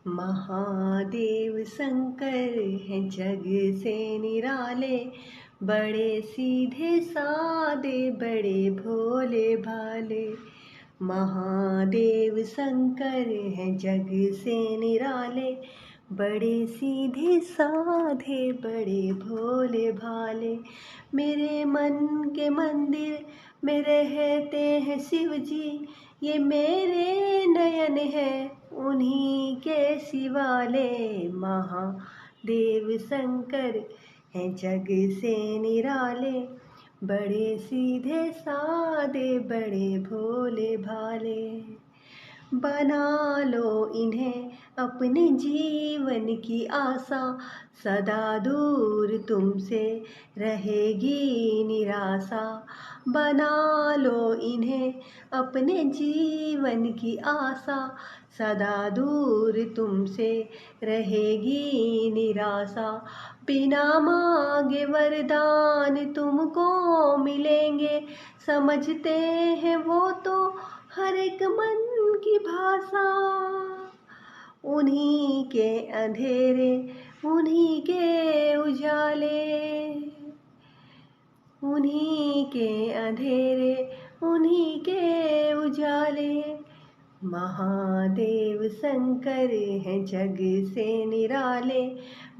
महादेव शंकर हैं जग से निराले, बड़े सीधे सादे बड़े भोले भाले। महादेव शंकर हैं जग से निराले, बड़े सीधे साधे बड़े भोले भाले। मेरे मन के मंदिर में रहते हैं शिव जी, ये मेरे नयन है उन्हीं के सिवाले। महादेव शंकर हैं जग से निराले, बड़े सीधे सादे बड़े भोले भाले। बना लो इन्हें अपने जीवन की आशा, सदा दूर तुमसे रहेगी निराशा। बना लो इन्हें अपने जीवन की आशा, सदा दूर तुमसे रहेगी निराशा। बिना मांगे वरदान तुमको मिलेंगे, समझते हैं वो तो हर एक मन की भाषा। उन्हीं के अंधेरे उन्हीं के उजाले, उन्हीं के अंधेरे उन्हीं के उजाले। महादेव शंकर हैं जग से निराले,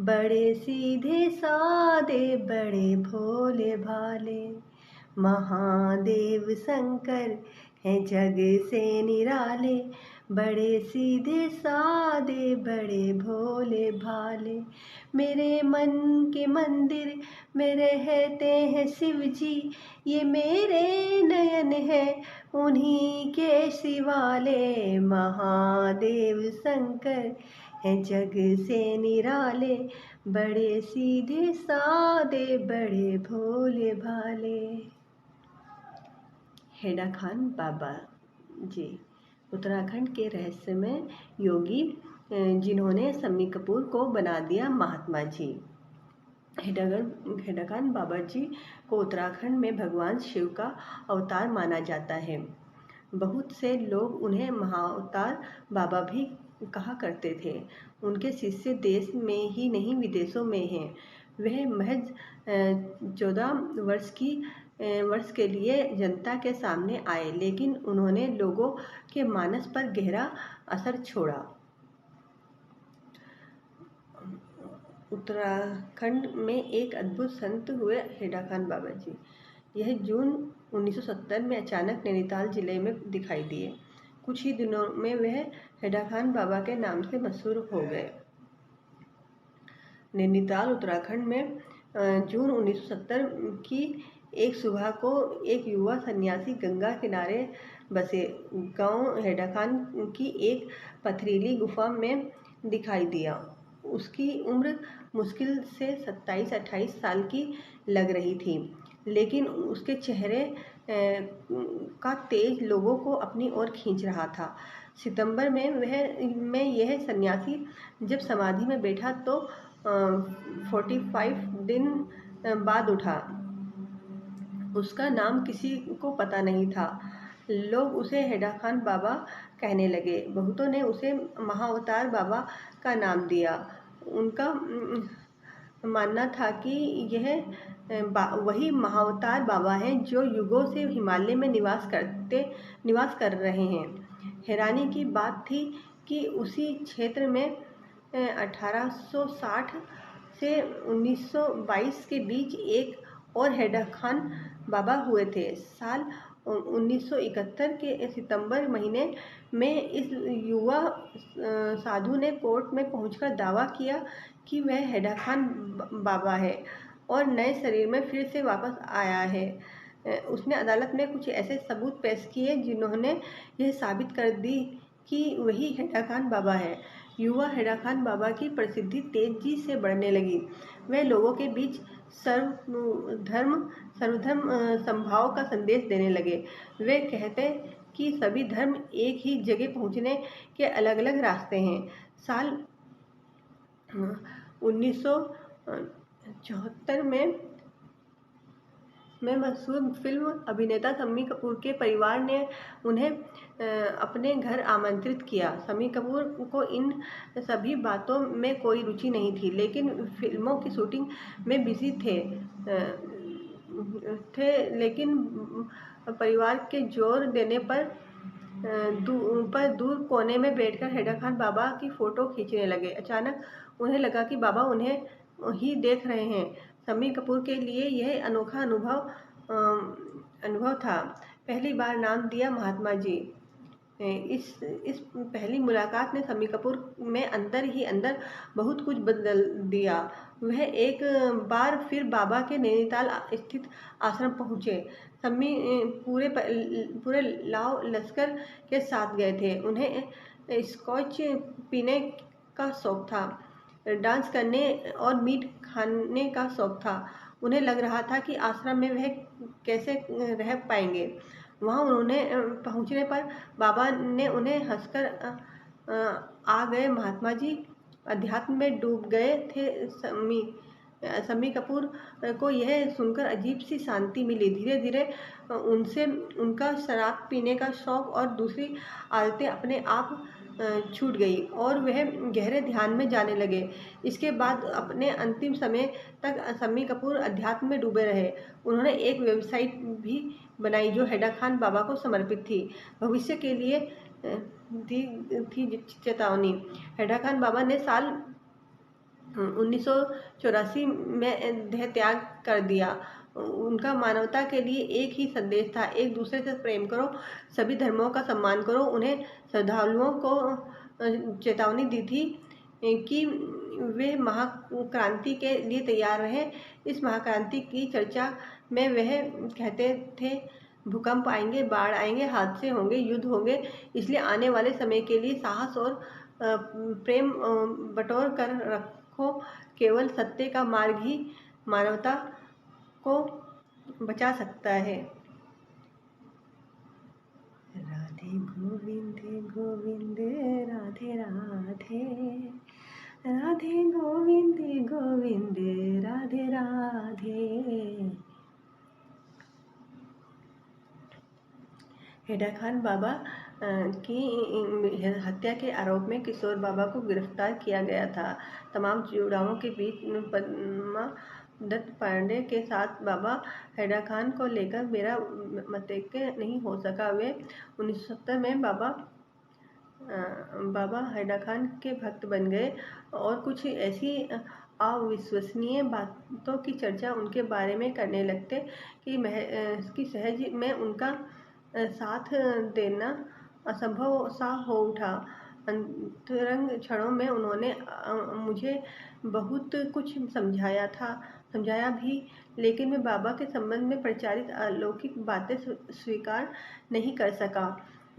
बड़े सीधे सादे बड़े भोले भाले। महादेव शंकर हैं जग से निराले, बड़े सीधे सादे बड़े भोले भाले। मेरे मन के मंदिर में रहते हैं शिव जी, ये मेरे नयन है उन्हीं के सिवाले। महादेव शंकर हैं जग से निराले, बड़े सीधे सादे बड़े भोले भाले। हेडा खान बाबा जी उत्तराखंड के रहस्यमय योगी जिन्होंने शम्मी कपूर को बना दिया महात्मा जी। हेडा खान बाबा जी को उत्तराखंड में भगवान शिव का अवतार माना जाता है। बहुत से लोग उन्हें महाअवतार बाबा भी कहा करते थे। उनके शिष्य देश में ही नहीं विदेशों में हैं। वह महज 14 वर्ष के लिए जनता के सामने आए, लेकिन उन्होंने लोगों के मानस पर गहरा असर छोड़ा। उत्तराखंड में एक अद्भुत संत हुए हेडा खान बाबा जी। यह जून 1970 में अचानक नैनीताल जिले में दिखाई दिए। कुछ ही दिनों में वह हेडा खान बाबा के नाम से मशहूर हो गए। नैनीताल उत्तराखंड में जून 1970 की एक सुबह को एक युवा सन्यासी गंगा किनारे बसे गांव हेडा खान की एक पथरीली गुफा में दिखाई दिया। उसकी उम्र मुश्किल से 27-28 साल की लग रही थी, लेकिन उसके चेहरे का तेज लोगों को अपनी ओर खींच रहा था। सितंबर में यह सन्यासी जब समाधि में बैठा तो 45 दिन बाद उठा। उसका नाम किसी को पता नहीं था। लोग उसे हेडा खान बाबा कहने लगे। बहुतों ने उसे महाअवतार बाबा का नाम दिया। उनका मानना था कि यह वही महाअवतार बाबा हैं जो युगों से हिमालय में निवास कर रहे हैं। हैरानी की बात थी कि उसी क्षेत्र में 1860 से 1922 के बीच एक और हेडा खान बाबा हुए थे। साल 1971 के सितंबर महीने में इस युवा साधु ने कोर्ट में पहुंचकर दावा किया कि वह हेडा खान बाबा है और नए शरीर में फिर से वापस आया है। उसने अदालत में कुछ ऐसे सबूत पेश किए जिन्होंने यह साबित कर दी कि वही हेडा खान बाबा है। युवा हेडा खान बाबा की प्रसिद्धि तेजी से बढ़ने लगी। वह लोगों के बीच सर्वधर्म समभाव का संदेश देने लगे। वे कहते कि सभी धर्म एक ही जगह पहुंचने के अलग अलग रास्ते हैं। साल 1974 में में मशहूर फिल्म अभिनेता शम्मी कपूर के परिवार ने उन्हें अपने घर आमंत्रित किया। शम्मी कपूर को इन सभी बातों में कोई रुचि नहीं थी, लेकिन फिल्मों की शूटिंग में बिजी लेकिन परिवार के जोर देने पर दूर कोने में बैठकर हैदर खान बाबा की फ़ोटो खींचने लगे। अचानक उन्हें लगा कि बाबा उन्हें ही देख रहे हैं। शम्मी कपूर के लिए यह अनोखा अनुभव था। पहली बार नाम दिया महात्मा जी। इस पहली मुलाकात ने शम्मी कपूर में अंदर ही अंदर बहुत कुछ बदल दिया। वह एक बार फिर बाबा के नैनीताल स्थित आश्रम पहुँचे। शम्मी पूरे लाव लश्कर के साथ गए थे। उन्हें स्कॉच पीने का शौक था, डांस करने और मीट खाने का शौक था। उन्हें लग रहा था कि आश्रम में वह कैसे रह पाएंगे। वहाँ पहुँचने पर बाबा ने उन्हें हंसकर आ गए महात्मा जी अध्यात्म में डूब गए थे। शम्मी कपूर को यह सुनकर अजीब सी शांति मिली। धीरे धीरे उनसे उनका शराब पीने का शौक और दूसरी आदतें अपने आप छूट गई और वह गहरे ध्यान में जाने लगे। इसके बाद अपने अंतिम समय तक शम्मी कपूर अध्यात्म में डूबे रहे। उन्होंने एक वेबसाइट भी बनाई जो हैदर खान बाबा को समर्पित थी। भविष्य के लिए थी चेतावनी। हैदर खान बाबा ने साल 1984 में देह त्याग कर दिया। उनका मानवता के लिए एक ही संदेश था, एक दूसरे से प्रेम करो, सभी धर्मों का सम्मान करो। उन्हें श्रद्धालुओं को चेतावनी दी थी कि वे महाक्रांति के लिए तैयार रहें। इस महाक्रांति की चर्चा में वह कहते थे, भूकंप आएंगे, बाढ़ आएंगे, हादसे होंगे, युद्ध होंगे, इसलिए आने वाले समय के लिए साहस और प्रेम बटोर कर रखो। केवल सत्य का मार्ग ही मानवता को बचा सकता है। राधे गोविंद गोविंद राधे राधे, राधे गोविंद गोविंद राधे राधे। हैदर खान बाबा की हत्या के आरोप में किशोर बाबा को गिरफ्तार किया गया था। तमाम जुड़ावों के बीच पद्मा दत्त पांडे के साथ बाबा हैदर खान को लेकर मेरा मतैक्य नहीं हो सका। वे 1970 में बाबा हैदर खान के भक्त बन गए और कुछ ऐसी अविश्वसनीय बातों की चर्चा उनके बारे में करने लगते कि सहज में उनका साथ देना असंभव सा हो उठा। अंतरंग क्षणों में उन्होंने मुझे बहुत कुछ समझाया भी, लेकिन मैं बाबा के संबंध में प्रचारित अलौकिक बातें स्वीकार नहीं कर सका।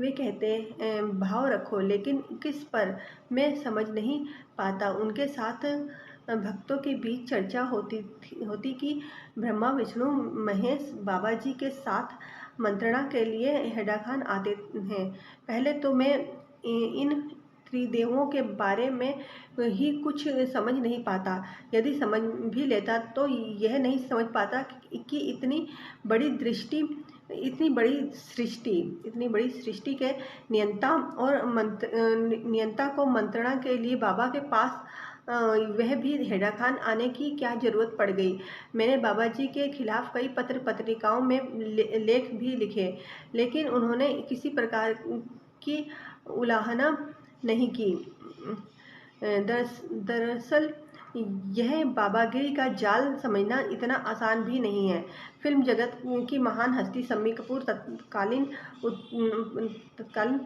वे कहते भाव रखो, लेकिन किस पर मैं समझ नहीं पाता। उनके साथ भक्तों के बीच चर्चा होती कि ब्रह्मा विष्णु महेश बाबा जी के साथ मंत्रणा के लिए हैदर खान आते हैं। पहले तो मैं इन त्रिदेवों के बारे में ही कुछ समझ नहीं पाता। यदि समझ भी लेता तो यह नहीं समझ पाता कि इतनी बड़ी सृष्टि के नियंता को मंत्रणा के लिए बाबा के पास वह भी हैदर खान आने की क्या जरूरत पड़ गई। मैंने बाबा जी के खिलाफ कई पत्र पत्रिकाओं में लेख भी लिखे, लेकिन उन्होंने किसी प्रकार की उलाहना नहीं की। दरअसल यह बाबागिरी का जाल समझना इतना आसान भी नहीं है। फिल्म जगत की महान हस्ती शम्मी कपूर तत्कालीन उत्तर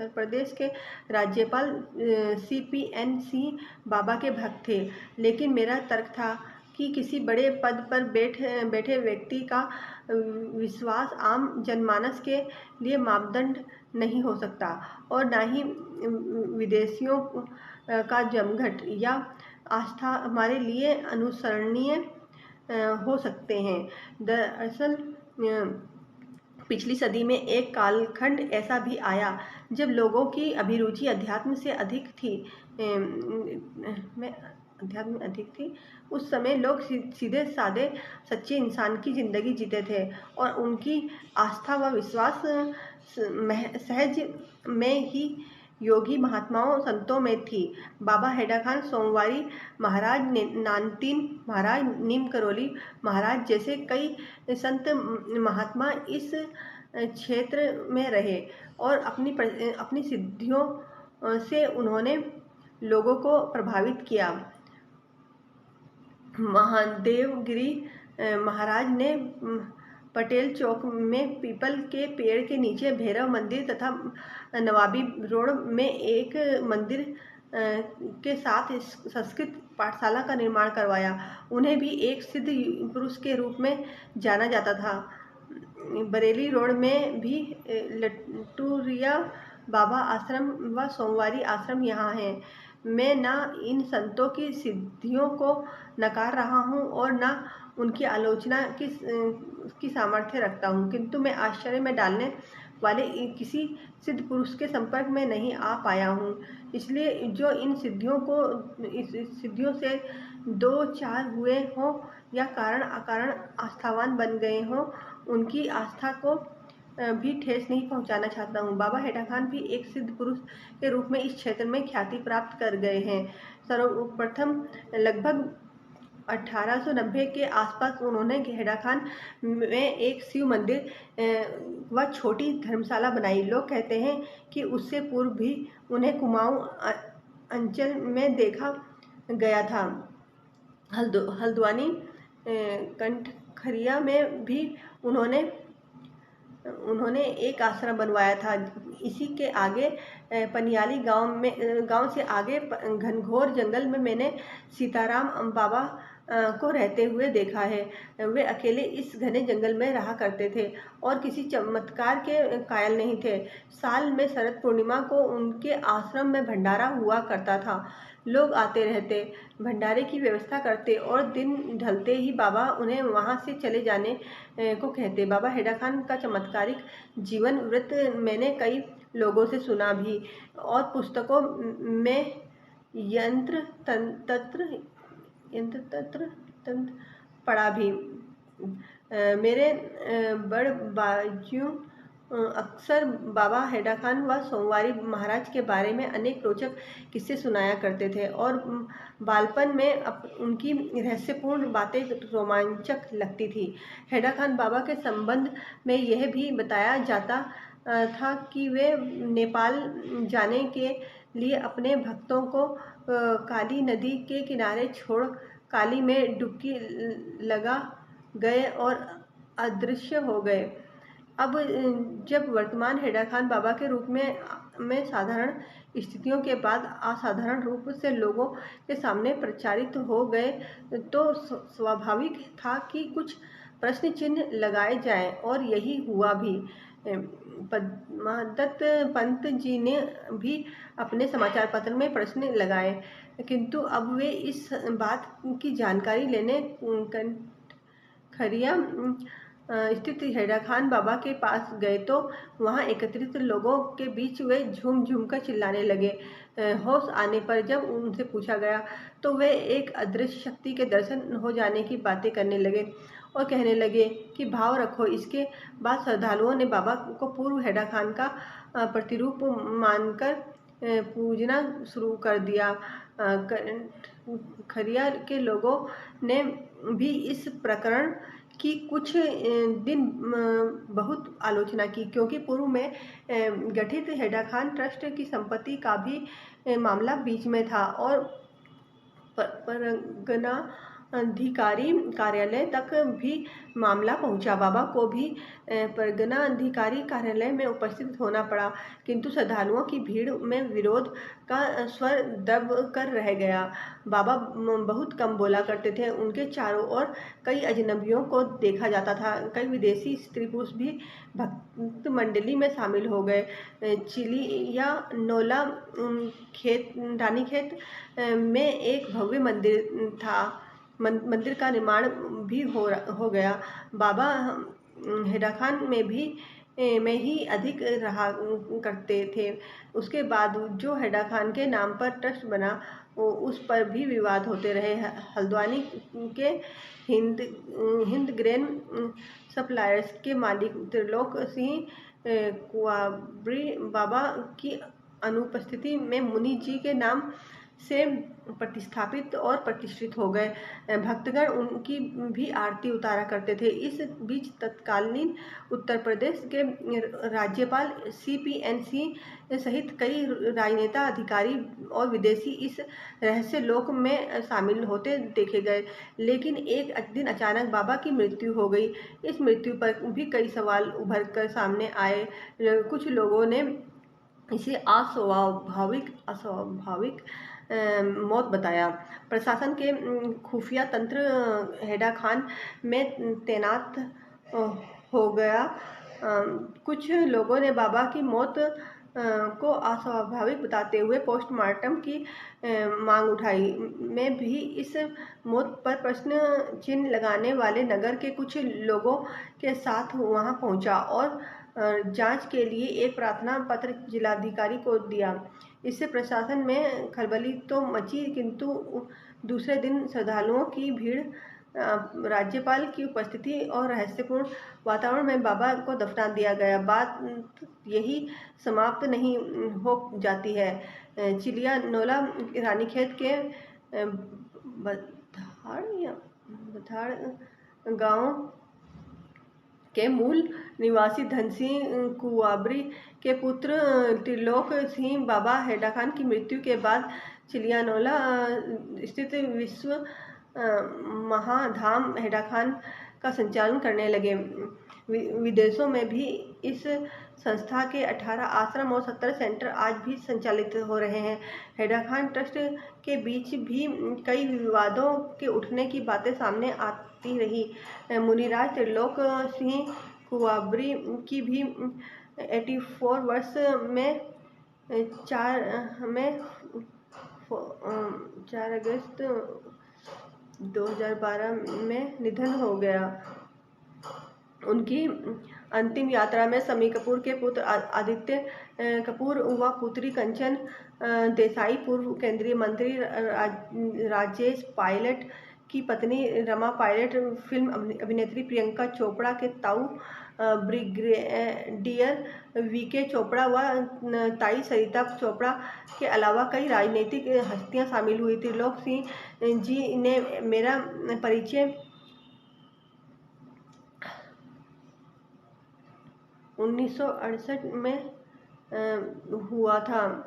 प्रदेश के राज्यपाल CPN सिंह बाबा के भक्त थे। लेकिन मेरा तर्क था कि किसी बड़े पद पर बैठे व्यक्ति का विश्वास आम जनमानस के लिए मापदंड नहीं हो सकता, और न ही विदेशियों का जमघट या आस्था हमारे लिए अनुसरणीय हो सकते हैं। दरअसल पिछली सदी में एक कालखंड ऐसा भी आया जब लोगों की अभिरुचि अध्यात्म से अधिक थी। अध्यात्म में अधिक थी। उस समय लोग सीधे साधे सच्चे इंसान की जिंदगी जीते थे और उनकी आस्था व विश्वास सहज में ही योगी महात्माओं संतों में थी। बाबा हैदर खान सोमवारी महाराज, नानतीन महाराज, नीम करोली महाराज जैसे कई संत महात्मा इस क्षेत्र में रहे और अपनी सिद्धियों से उन्होंने लोगों को प्रभावित किया। महादेवगिरी महाराज ने पटेल चौक में पीपल के पेड़ के नीचे भैरव मंदिर तथा नवाबी रोड में एक मंदिर के साथ संस्कृत पाठशाला का निर्माण करवाया। उन्हें भी एक सिद्ध पुरुष के रूप में जाना जाता था। बरेली रोड में भी लटूरिया बाबा आश्रम व सोमवारी आश्रम यहाँ हैं। मैं ना इन संतों की सिद्धियों को नकार रहा हूँ और ना उनकी आलोचना की सामर्थ्य रखता हूँ, किंतु मैं आश्चर्य में डालने वाले किसी सिद्ध पुरुष के संपर्क में नहीं आ पाया हूँ। इसलिए जो इन सिद्धियों से दो चार हुए हों या कारण अकारण आस्थावान बन गए हों, उनकी आस्था को भी ठेस नहीं पहुंचाना चाहता हूं। बाबा हैदर खान भी एक सिद्ध पुरुष के रूप में इस क्षेत्र में ख्याति प्राप्त कर गए हैं। सर्वप्रथम लगभग 1890 के आसपास उन्होंने हैदर खान में एक शिव मंदिर व छोटी धर्मशाला बनाई। लोग कहते हैं कि उससे पूर्व भी उन्हें कुमाऊं अंचल में देखा गया था। हल्द्वानी कंठखरिया में भी उन्होंने एक आश्रम बनवाया था। इसी के आगे पनियाली गांव से आगे घनघोर जंगल में मैंने सीताराम बाबा को रहते हुए देखा है। वे अकेले इस घने जंगल में रहा करते थे और किसी चमत्कार के कायल नहीं थे। साल में शरद पूर्णिमा को उनके आश्रम में भंडारा हुआ करता था। लोग आते रहते, भंडारे की व्यवस्था करते और दिन ढलते ही बाबा उन्हें वहां से चले जाने को कहते। बाबा हैदर खान का चमत्कारिक जीवन वृत्त मैंने कई लोगों से सुना भी और पुस्तकों में यंत्र तंत्र पढ़ा भी। मेरे बड़ बाजियों अक्सर बाबा हैदर खान व सोमवारी महाराज के बारे में अनेक रोचक किस्से सुनाया करते थे और बालपन में उनकी रहस्यपूर्ण बातें रोमांचक लगती थी। हैदर खान बाबा के संबंध में यह भी बताया जाता था कि वे नेपाल जाने के लिए अपने भक्तों को काली नदी के किनारे छोड़ काली में डुबकी लगा गए और अदृश्य हो गए। अब जब वर्तमान हैदर खान बाबा के रूप में साधारण स्थितियों के बाद असाधारण रूप से लोगों के सामने प्रचारित हो गए, तो स्वाभाविक था कि कुछ प्रश्न चिन्ह लगाए जाएं और यही हुआ भी। पद्मादत्त पंत जी ने भी अपने समाचार पत्र में प्रश्न लगाए, किंतु अब वे इस बात की जानकारी लेने खरिया स्थित हैदर खान बाबा के पास गए तो वहां एकत्रित लोगों के बीच वे झूम झूम कर चिल्लाने लगे। होश आने पर जब उनसे पूछा गया तो वे एक अदृश्य शक्ति के दर्शन हो जाने की बातें करने लगे और कहने लगे कि भाव रखो। इसके बाद श्रद्धालुओं ने बाबा को पूर्व हैदर खान का प्रतिरूप मानकर पूजना शुरू कर दिया। खरिया के लोगों ने भी इस प्रकरण की कुछ दिन बहुत आलोचना की, क्योंकि पूर्व में गठित हैदर खान ट्रस्ट की संपत्ति का भी मामला बीच में था और परगना अधिकारी कार्यालय तक भी मामला पहुंचा। बाबा को भी परगना अधिकारी कार्यालय में उपस्थित होना पड़ा, किंतु श्रद्धालुओं की भीड़ में विरोध का स्वर दब कर रह गया। बाबा बहुत कम बोला करते थे। उनके चारों ओर कई अजनबियों को देखा जाता था। कई विदेशी स्त्री पुरुष भी भक्त मंडली में शामिल हो गए। चिलिया नोला रानीखेत में एक भव्य मंदिर था। मंदिर का निर्माण भी हो गया। बाबा हैदर खान में भी में ही अधिक रहा करते थे। उसके बाद जो हैडा खान के नाम पर ट्रस्ट बना उस पर भी विवाद होते रहे। हल्द्वानी के हिंद हिंद ग्रेन सप्लायर्स के मालिक त्रिलोक सिंह कुआबरी बाबा की अनुपस्थिति में मुनि जी के नाम से प्रतिस्थापित और प्रतिष्ठित हो गए। भक्तगण उनकी भी आरती उतारा करते थे। इस बीच तत्कालीन उत्तर प्रदेश के राज्यपाल CPN सिंह सहित कई राजनेता, अधिकारी और विदेशी इस रहस्य लोक में शामिल होते देखे गए। लेकिन एक दिन अचानक बाबा की मृत्यु हो गई। इस मृत्यु पर भी कई सवाल उभर कर सामने आए। कुछ लोगों ने इसे अस्वाभाविक मौत बताया। प्रशासन के खुफिया तंत्र हैडा खान में तैनात हो गया। कुछ लोगों ने बाबा की मौत को अस्वाभाविक बताते हुए पोस्टमार्टम की मांग उठाई। मैं भी इस मौत पर प्रश्न चिन्ह लगाने वाले नगर के कुछ लोगों के साथ वहां पहुंचा और जांच के लिए एक प्रार्थना पत्र जिलाधिकारी को दिया। इससे प्रशासन में खलबली तो मची, किंतु दूसरे दिन श्रद्धालुओं की भीड़, राज्यपाल की उपस्थिति और रहस्यपूर्ण वातावरण में बाबा को दफना दिया गया। बात यही समाप्त नहीं हो जाती है। चिलिया नोला रानीखेत के बधाड़ गांव के मूल निवासी धनसिंह कुआबरी के पुत्र त्रिलोक सिंह बाबा हैडा खान की मृत्यु के बाद चिलियानोला स्थित विश्व महाधाम हैडा खान का संचालन करने लगे। विदेशों में भी इस संस्था के 18 आश्रम और 70 सेंटर आज भी संचालित हो रहे हैं। हैडा खान ट्रस्ट के बीच भी कई विवादों के उठने की बातें सामने आती रही। मुनिराज त्रिलोक सिंह कुआबरी की भी 84 वर्ष में 4 अगस्त 2012 में निधन हो गया। उनकी अंतिम यात्रा में शम्मी कपूर के पुत्र आदित्य कपूर व पुत्री कंचन देसाई, पूर्व केंद्रीय मंत्री राजेश पायलट की पत्नी रमा पायलट, फिल्म अभिनेत्री प्रियंका चोपड़ा के ताऊ ब्रिगेडियर VK चोपड़ा व ताई सरिता चोपड़ा के अलावा कई राजनीतिक हस्तियां शामिल हुई। त्रिलोक सिंह जी ने मेरा परिचय 1968 में हुआ था।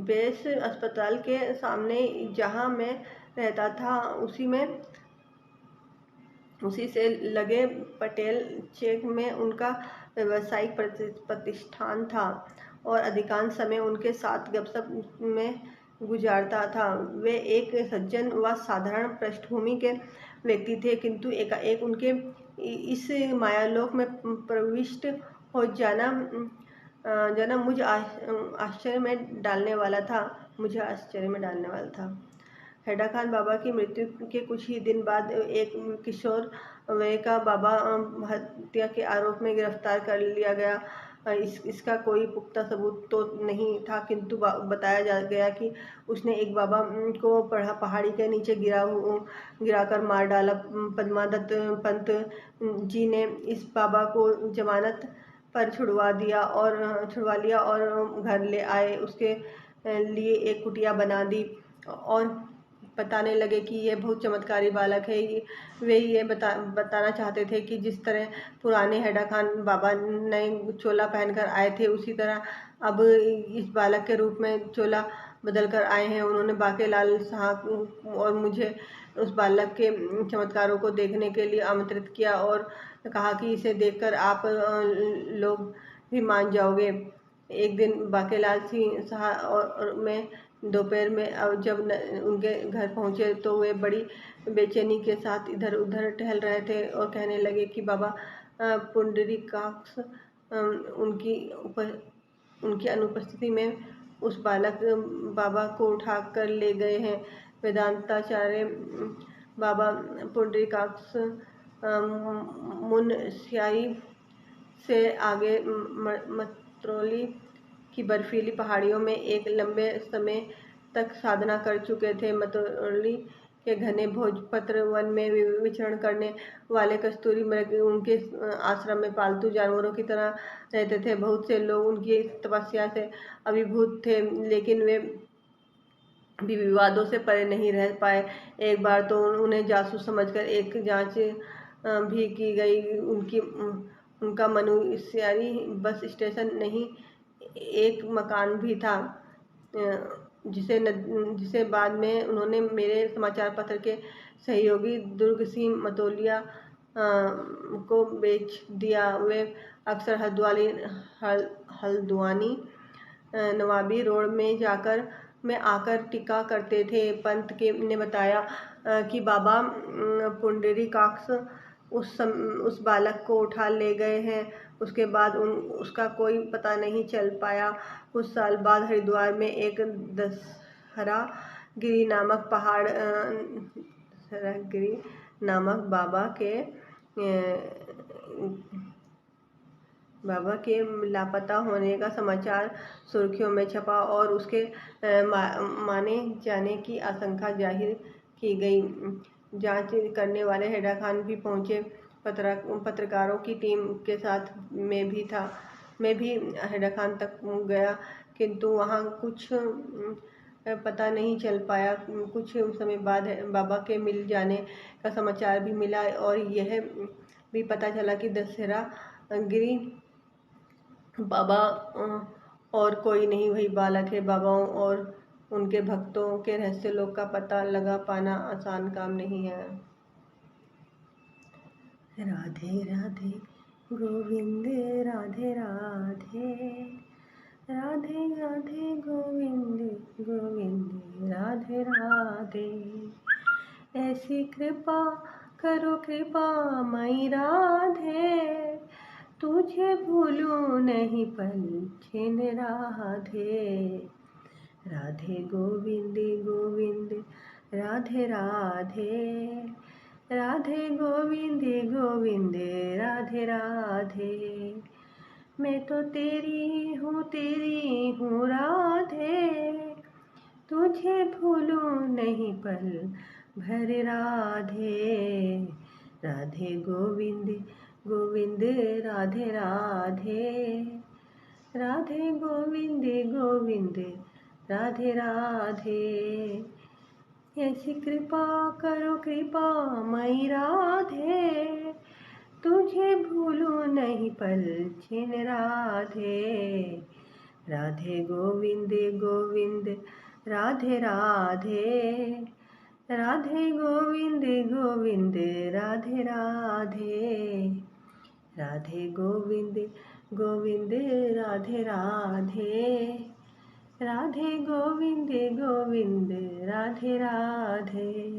बेस अस्पताल के सामने जहां मैं रहता था उसी से लगे पटेल चेक में उनका व्यावसायिक प्रतिष्ठान था और अधिकांश समय उनके साथ गपशप में गुजारता था। वे एक सज्जन व साधारण पृष्ठभूमि के व्यक्ति थे, किंतु एकाएक उनके इस मायालोक में प्रविष्ट हो जाना मुझे आश्चर्य में डालने वाला था। हैडा खान बाबा की मृत्यु के कुछ ही दिन बाद एक किशोर वय का बाबा हत्या के आरोप में गिरफ्तार कर लिया गया। इसका कोई पुख्ता सबूत तो नहीं था, किंतु बताया गया कि उसने एक बाबा को पहाड़ी के नीचे गिराकर मार डाला। पद्मादत्त पंत जी ने इस बाबा को जमानत पर छुड़वा लिया और घर ले आए। उसके लिए एक कुटिया बना दी और बताने लगे कि यह बहुत चमत्कारी बालक है। वे ये बताना चाहते थे कि जिस तरह पुराने हैडा खान बाबा नए चोला पहनकर आए थे, उसी तरह अब इस बालक के रूप में चोला बदल कर आए हैं। उन्होंने बाकेलाल साहब और मुझे उस बालक के चमत्कारों को देखने के लिए आमंत्रित किया और कहा कि इसे देखकर आप लोग भी मान जाओगे। एक दिन बाकेलाल सिंह साहब और मैं दोपहर में जब उनके घर पहुंचे तो वे बड़ी बेचैनी के साथ इधर उधर टहल रहे थे और कहने लगे कि बाबा पुंडरीकाक्ष उनकी अनुपस्थिति में उस बालक बाबा को उठा कर ले गए हैं। वेदांताचार्य बाबा पुंडरीकाक्ष मुनस्यारी से आगे मत्रोली की बर्फीली पहाड़ियों में एक लंबे समय तक साधना कर चुके थे। मत्रोली के घने भोजपत्र वन में विचरण करने वाले कस्तूरी मृग उनके आश्रम में पालतू जानवरों की तरह रहते थे। बहुत से लोग उनकी तपस्या से अभिभूत थे, लेकिन वे भी विवादों से परे नहीं रह पाए। एक बार तो उन्हें जासूस समझकर एक जांच भी की गई। उनका मुनस्यारी बस स्टेशन नहीं, एक मकान भी था, जिसे बाद में उन्होंने मेरे समाचार पत्र के सहयोगी दुर्ग सिंह मतोलिया को बेच दिया। वे अक्सर हल्द्वानी नवाबी रोड में आकर टिका करते थे। पंत ने बताया कि बाबा पुंडरीकाक्ष उस बालक को उठा ले गए हैं। उसके बाद उसका कोई पता नहीं चल पाया। कुछ साल बाद हरिद्वार में एक दशहरागिरी नामक बाबा के लापता होने का समाचार सुर्खियों में छपा और उसके माने जाने की आशंका जाहिर की गई। जांच करने वाले हैदर खान भी पहुंचे। पत्रकारों की टीम के साथ मैं भी हैदर खान तक गया, किंतु वहां कुछ पता नहीं चल पाया। कुछ समय बाद बाबा के मिल जाने का समाचार भी मिला और यह भी पता चला कि दशहरागिरी बाबा और कोई नहीं, वही बालक है। बाबाओं और उनके भक्तों के रहस्य लोक का पता लगा पाना आसान काम नहीं है। राधे राधे गोविंद राधे राधे, राधे राधे गोविंद गोविंद राधे राधे। ऐसी कृपा करो कृपा मई राधे, तुझे भूलूं नहीं पल छिन राधे। राधे गोविंद गोविंद राधे राधे, राधे गोविंद गोविंद राधे राधे। मैं तो तेरी हूँ राधे, तुझे भूलूं नहीं पल भर राधे। राधे गोविंद गोविंद राधे राधे, राधे गोविंद गोविंद राधे राधे। ऐसी कृपा करो कृपा मई राधे, तुझे भूलूं नहीं पल छिन राधे। राधे गोविंद गोविंद राधे राधे, राधे गोविंद गोविंद राधे राधे। राधे गोविंद गोविंद राधे राधे, राधे गोविंद गोविंद राधे राधे।